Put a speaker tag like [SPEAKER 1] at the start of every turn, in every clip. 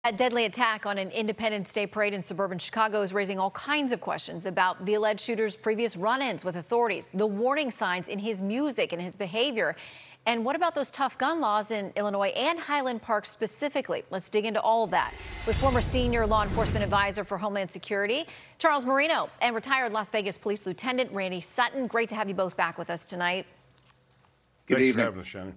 [SPEAKER 1] A deadly attack on an Independence Day parade in suburban Chicago is raising all kinds of questions about the alleged shooter's previous run-ins with authorities, the warning signs in his music and his behavior. And what about those tough gun laws in Illinois and Highland Park specifically? Let's dig into all of that with former senior law enforcement advisor for Homeland Security, Charles Marino, and retired Las Vegas Police Lieutenant Randy Sutton. Great to have you both back with us tonight.
[SPEAKER 2] Good evening.
[SPEAKER 3] Thanks for having us, Shannon.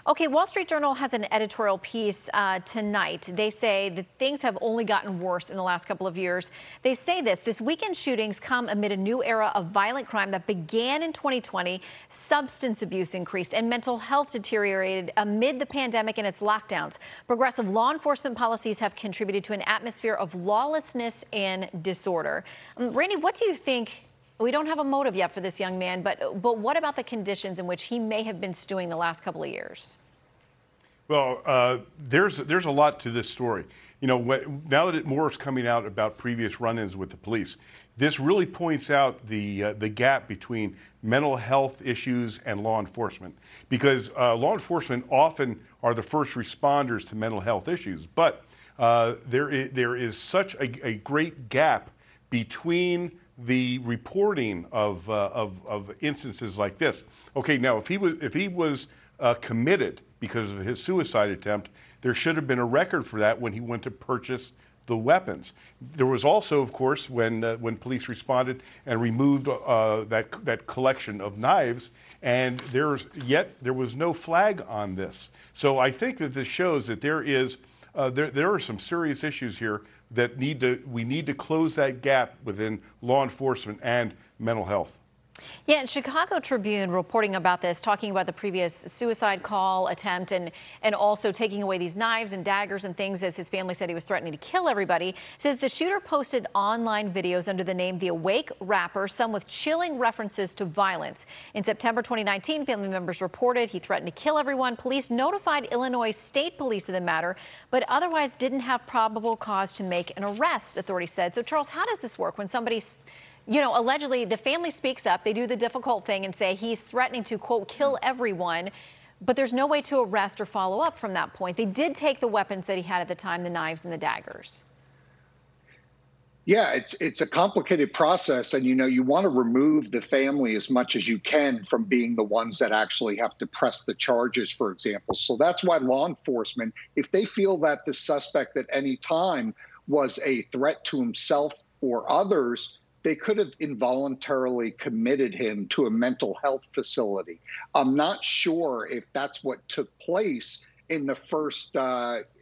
[SPEAKER 1] Okay, Wall Street Journal has an editorial piece tonight. They say that things have only gotten worse in the last couple of years. They say this weekend shootings come amid a new era of violent crime that began in 2020. Substance abuse increased and mental health deteriorated amid the pandemic and its lockdowns. Progressive law enforcement policies have contributed to an atmosphere of lawlessness and disorder. Randy, what do you think? We don't have a motive yet for this young man, but what about the conditions in which he may have been stewing the last couple of years?
[SPEAKER 3] Well, there's a lot to this story. You know, now that more is coming out about previous run-ins with the police, this really points out the gap between mental health issues and law enforcement, because law enforcement often are the first responders to mental health issues, but there is such a great gap between the reporting of instances like this. Okay, now if he was committed because of his suicide attempt, there should have been a record for that when he went to purchase the weapons. There was also, of course, when police responded and removed that collection of knives, and there was no flag on this. So I think that this shows that there are some serious issues here that we need to close that gap within law enforcement and mental health.
[SPEAKER 1] Yeah, and Chicago Tribune reporting about this, talking about the previous suicide call attempt and also taking away these knives and daggers and things, as his family said he was threatening to kill everybody, says the shooter posted online videos under the name The Awake Rapper, some with chilling references to violence. In September 2019, family members reported he threatened to kill everyone. Police notified Illinois State Police of the matter, but otherwise didn't have probable cause to make an arrest, authorities said. So, Charles, how does this work when somebody, you know, allegedly the family speaks up, they do the difficult thing and say he's threatening to, quote, kill everyone, but there's no way to arrest or follow up from that point? They did take the weapons that he had at the time, the knives and the daggers.
[SPEAKER 2] Yeah, it's a complicated process, and you want to remove the family as much as you can from being the ones that actually have to press the charges, for example. So that's why law enforcement, if they feel that the suspect at any time was a threat to himself or others, they could have involuntarily committed him to a mental health facility. I'm not sure if that's what took place in the first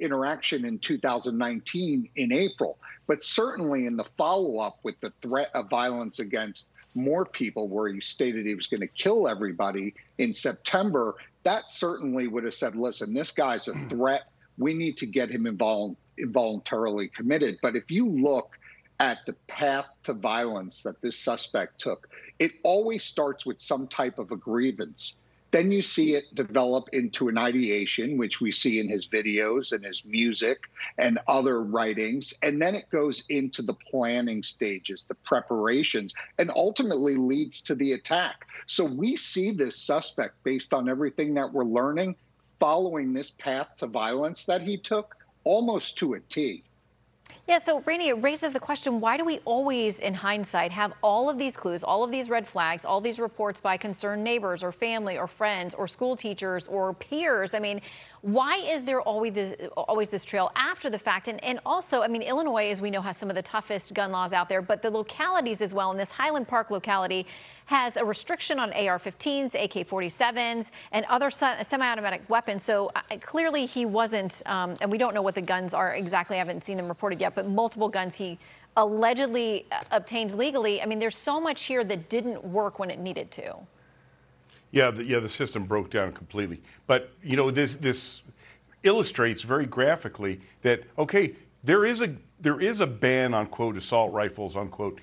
[SPEAKER 2] interaction in 2019 in April, but certainly in the follow-up with the threat of violence against more people, where he stated he was going to kill everybody in September, that certainly would have said, listen, this guy's a threat. We need to get him involuntarily committed. But if you look at the path to violence that this suspect took, it always starts with some type of a grievance. Then you see it develop into an ideation, which we see in his videos and his music and other writings. And then it goes into the planning stages, the preparations, and ultimately leads to the attack. So we see this suspect, based on everything that we're learning, following this path to violence that he took almost to a T.
[SPEAKER 1] Yeah, so Rainey, it raises the question, why do we always, in hindsight, have all of these clues, all of these red flags, all these reports by concerned neighbors or family or friends or school teachers or peers? I mean, why is there always this trail after the fact? And also, I mean, Illinois, as we know, has some of the toughest gun laws out there, but the localities as well. And this Highland Park locality has a restriction on AR-15s, AK-47s, and other semi-automatic weapons. So clearly he wasn't, and we don't know what the guns are exactly. I haven't seen them reported yet, but multiple guns he allegedly obtained legally. I mean, there's so much here that didn't work when it needed to.
[SPEAKER 3] Yeah, the system broke down completely. But you know, this illustrates very graphically that, okay, there is a ban on, quote, assault rifles, unquote,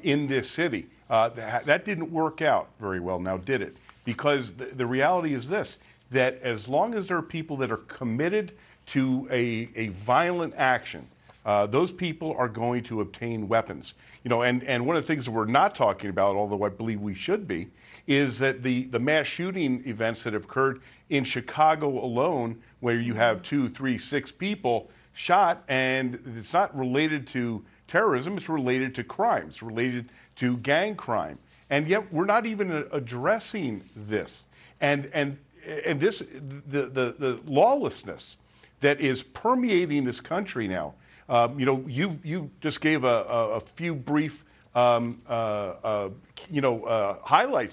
[SPEAKER 3] in this city. That didn't work out very well, now did it? Because the reality is this, that as long as there are people that are committed to a violent action, those people are going to obtain weapons. You know, and one of the things that we're not talking about, although I believe we should be, is that the mass shooting events that have occurred in Chicago alone, where you have 2, 3, 6 people shot, and it's not related to terrorism, it's related to crime, it's related to gang crime. And yet we're not even addressing this. And this, the lawlessness that is permeating this country now. You just gave a few brief highlights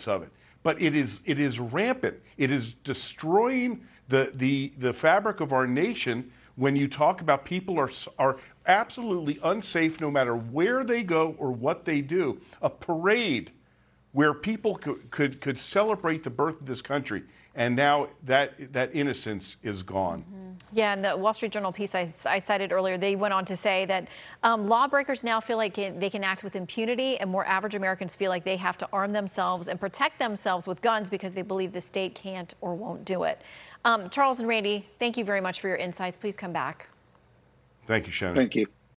[SPEAKER 3] of it, but it is rampant. It is destroying the fabric of our nation. When you talk about people are absolutely unsafe no matter where they go or what they do. A parade where people could celebrate the birth of this country, and now that innocence is gone.
[SPEAKER 1] Mm-hmm. Yeah, and the Wall Street Journal piece I cited earlier, they went on to say that lawbreakers now feel like they can act with impunity, and more average Americans feel like they have to arm themselves and protect themselves with guns because they believe the state can't or won't do it. Charles and Randy, thank you very much for your insights. Please come back.
[SPEAKER 3] Thank you, Shannon.
[SPEAKER 2] Thank you.